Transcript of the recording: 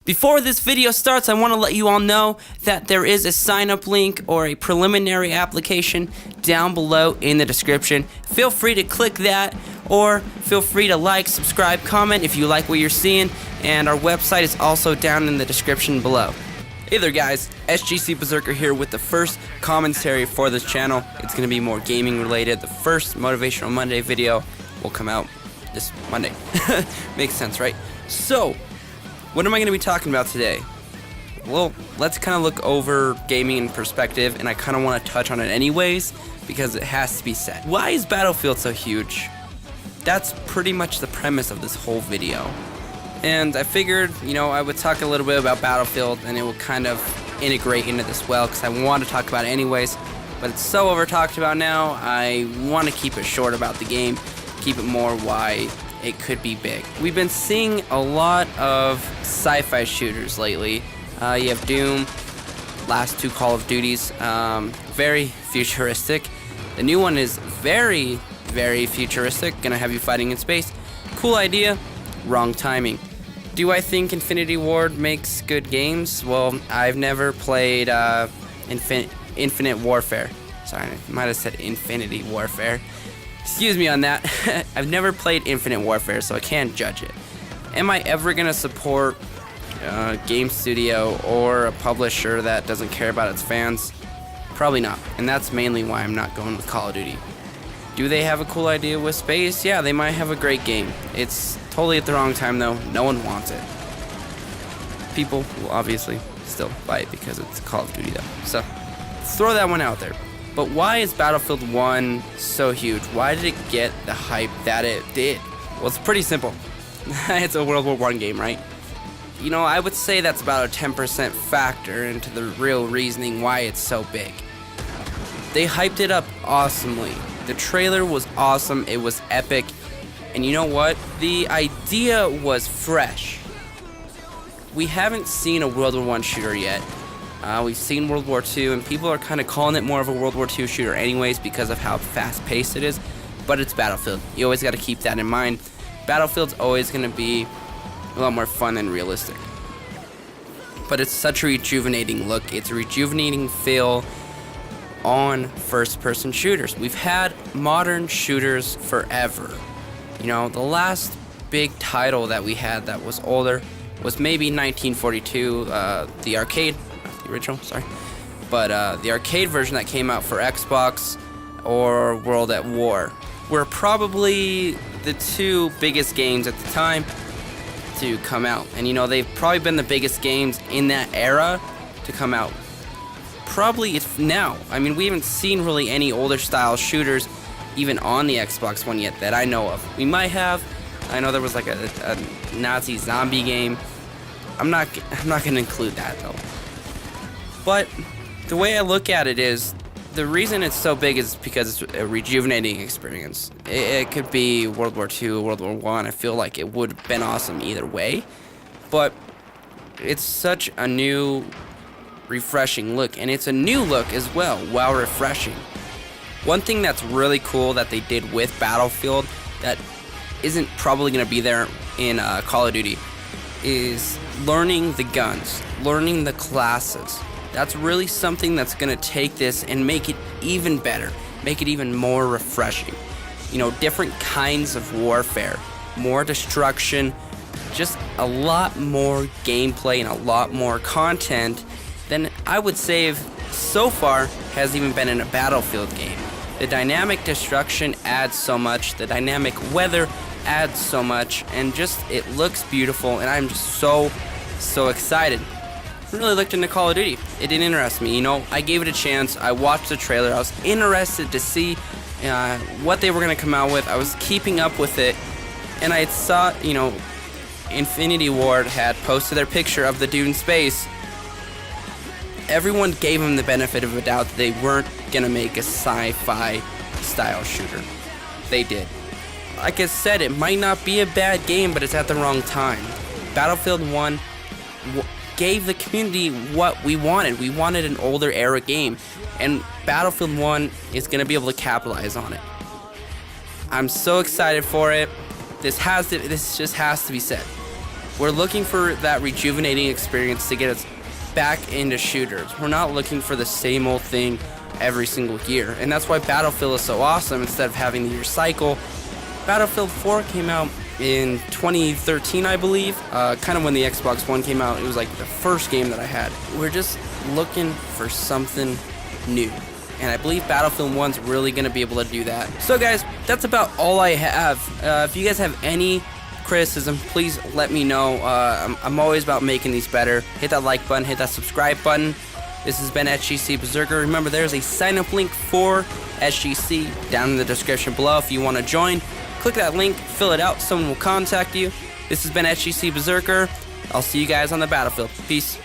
Before this video starts, I want to let you all know that there is a sign-up link or a preliminary application down below in the description. Feel free to click that, or feel free to like, subscribe, comment if you like what you're seeing, and our website is also down in the description below. Hey there guys, SGC Berserkerr here with the first commentary for this channel. It's going to be more gaming related. The first Motivational Monday video will come out this Monday. Makes sense, right? So, what am I going to be talking about today? Well, let's kind of look over gaming in perspective, and I kind of want to touch on it anyways, because it has to be said. Why is Battlefield so huge? That's pretty much the premise of this whole video. And I figured, I would talk a little bit about Battlefield, and it will kind of integrate into this well, because I want to talk about it anyways, but it's so over talked about now, I want to keep it short about the game, keep it more why it could be big. We've been seeing a lot of sci-fi shooters lately. You have Doom, last two Call of Duties, very futuristic. The new one is very, very futuristic, gonna have you fighting in space. Cool idea, wrong timing. Do I think Infinity Ward makes good games? Well, I've never played Infinite Warfare. Sorry, I might have said Infinity Warfare. Excuse me on that. I've never played Infinite Warfare, so I can't judge it. Am I ever going to support a game studio or a publisher that doesn't care about its fans? Probably not, and that's mainly why I'm not going with Call of Duty. Do they have a cool idea with space? Yeah, they might have a great game. It's totally at the wrong time, though. No one wants it. People will obviously still buy it because it's Call of Duty, though. So, let's throw that one out there. But why is Battlefield 1 so huge? Why did it get the hype that it did? Well, it's pretty simple. It's a World War I game, right? I would say that's about a 10% factor into the real reasoning why it's so big. They hyped it up awesomely. The trailer was awesome, it was epic, and you know what? The idea was fresh. We haven't seen a World War I shooter yet. We've seen World War II, and people are kind of calling it more of a World War II shooter anyways because of how fast-paced it is, but it's Battlefield. You always got to keep that in mind. Battlefield's always going to be a lot more fun and realistic. But it's such a rejuvenating look. It's a rejuvenating feel on first-person shooters. We've had modern shooters forever. The last big title that we had that was older was maybe 1942, the arcade. The original, sorry, but the arcade version that came out for Xbox or World at War were probably the two biggest games at the time to come out, and they've probably been the biggest games in that era to come out. Probably it's now. I mean, we haven't seen really any older style shooters even on the Xbox One yet that I know of. We might have. I know there was like a Nazi zombie game. I'm not gonna include that though. But the way I look at it is, the reason it's so big is because it's a rejuvenating experience. It could be World War II, World War I. I feel like it would have been awesome either way. But it's such a new, refreshing look. And it's a new look as well, while refreshing. One thing that's really cool that they did with Battlefield that isn't probably going to be there in Call of Duty is learning the guns, learning the classes. That's really something that's going to take this and make it even better, make it even more refreshing. Different kinds of warfare, more destruction, just a lot more gameplay and a lot more content than I would say so far has even been in a Battlefield game. The dynamic destruction adds so much, the dynamic weather adds so much, and just it looks beautiful, and I'm just so excited. I really looked into Call of Duty. It didn't interest me. I gave it a chance. I watched the trailer. I was interested to see what they were going to come out with. I was keeping up with it, and I saw, Infinity Ward had posted their picture of the dude in space. Everyone gave them the benefit of a doubt that they weren't going to make a sci-fi style shooter. They did. Like I said, it might not be a bad game, but it's at the wrong time. Battlefield 1 gave the community what we wanted. We wanted an older era game, and Battlefield 1 is going to be able to capitalize on it. I'm so excited for it. This just has to be said. We're looking for that rejuvenating experience to get us back into shooters. We're not looking for the same old thing every single year. And that's why Battlefield is so awesome. Instead of having the year cycle, Battlefield 4 came out in 2013, I believe. Kind of when the Xbox One came out. It was like the first game that I had. We're just looking for something new. And I believe Battlefield 1's really going to be able to do that. So guys, that's about all I have. If you guys have any criticism, please let me know. I'm always about making these better. Hit that like button, hit that subscribe button. This has been SGC Berserkerr. Remember, there's a sign up link for SGC down in the description below if you want to join. Click that link, fill it out, someone will contact you. This has been SGC Berserkerr. I'll see you guys on the battlefield. Peace.